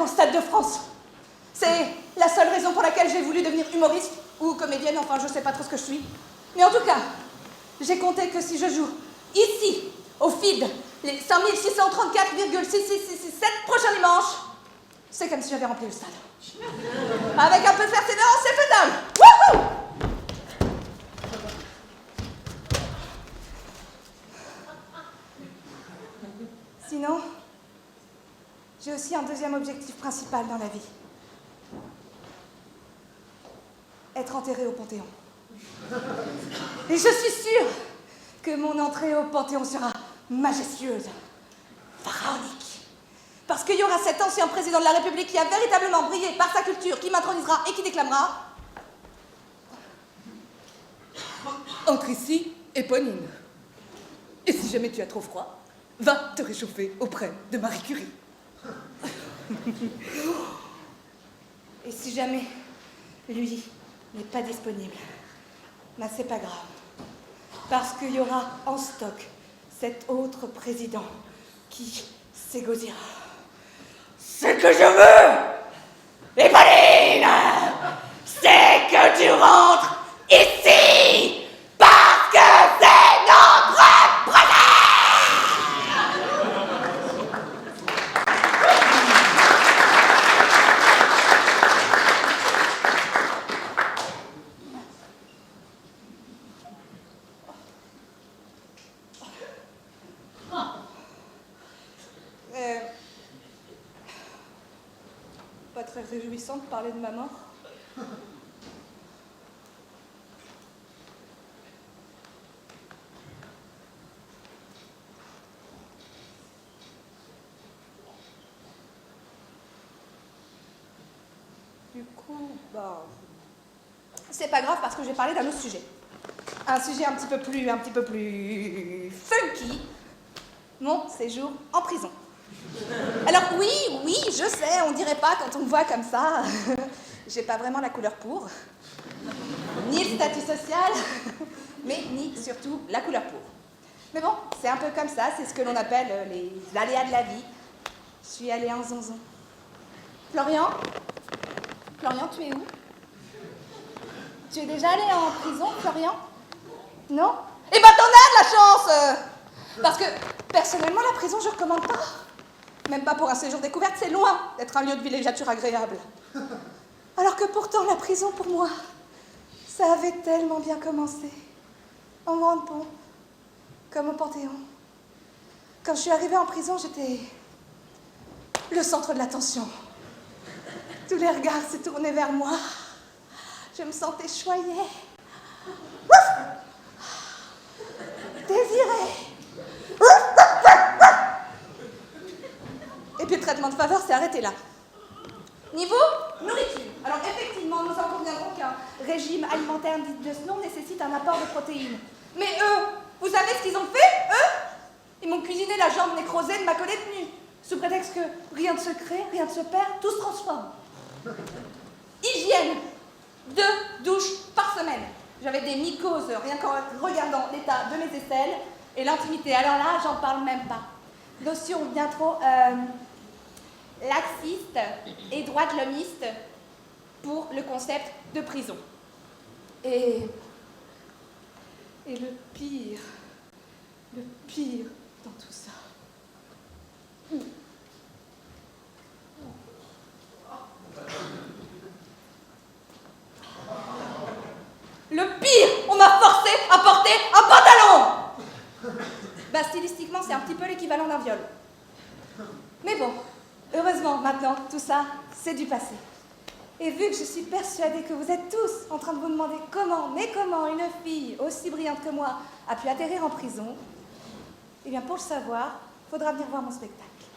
au Stade de France. C'est la seule raison pour laquelle j'ai voulu devenir humoriste ou comédienne, enfin je sais pas trop ce que je suis. Mais en tout cas, j'ai compté que si je joue ici, au FID, les 5634,6667 prochains dimanches, c'est comme si j'avais rempli le stade. Avec un peu de persévérance, c'est faisable. Wouhou! Sinon, j'ai aussi un deuxième objectif principal dans la vie. Être enterrée au Panthéon. Et je suis sûre que mon entrée au Panthéon sera majestueuse, pharaonique. Parce qu'il y aura cet ancien président de la République qui a véritablement brillé par sa culture, qui m'intronisera et qui déclamera « Entre ici, éponine. Et si jamais tu as trop froid, va te réchauffer auprès de Marie Curie. » Et si jamais lui n'est pas disponible, ben c'est pas grave. Parce qu'il y aura en stock cet autre président qui s'égosira. Ce que je veux, Éponine, c'est que tu rentres ici, parce que c'est notre projet. Pas très réjouissant de parler de ma mort. Du coup, c'est pas grave parce que je vais parler d'un autre sujet. Un sujet un petit peu plus funky. Mon séjour en prison. Alors oui, je sais, on dirait pas quand on me voit comme ça. J'ai pas vraiment la couleur pour. Ni le statut social, mais ni surtout la couleur pour. Mais bon, c'est un peu comme ça, c'est ce que l'on appelle les aléas de la vie. Je suis allée en zonzon. Florian, tu es où? Tu es déjà allé en prison, Florian? Non? Eh ben t'en as de la chance! Parce que, personnellement, la prison, je recommande pas. Même pas pour un séjour découverte, c'est loin d'être un lieu de villégiature agréable. Alors que pourtant, la prison, pour moi, ça avait tellement bien commencé. En grande pompe, comme au Panthéon. Quand je suis arrivée en prison, j'étais le centre de l'attention. Tous les regards se tournaient vers moi. Je me sentais choyée. Désirée. Et puis le traitement de faveur s'est arrêté là. Niveau nourriture. Alors effectivement, nous en conviendrons qu'un régime alimentaire dit de ce nom nécessite un apport de protéines. Mais eux, vous savez ce qu'ils ont fait, eux? Ils m'ont cuisiné la jambe nécrosée de ma collègue nue, sous prétexte que rien ne se crée, rien ne se perd, tout se transforme. Hygiène. 2 douches par semaine. J'avais des mycoses rien qu'en regardant l'état de mes aisselles et l'intimité. Alors là, j'en parle même pas. Notion bien trop laxiste et droit de l'homiste pour le concept de prison. Et le pire dans tout ça. Le pire, on m'a forcé à porter un pantalon. Bah stylistiquement, c'est un petit peu l'équivalent d'un viol. Mais bon, heureusement, maintenant, tout ça, c'est du passé. Et vu que je suis persuadée que vous êtes tous en train de vous demander comment une fille aussi brillante que moi a pu atterrir en prison, eh bien, pour le savoir, il faudra venir voir mon spectacle.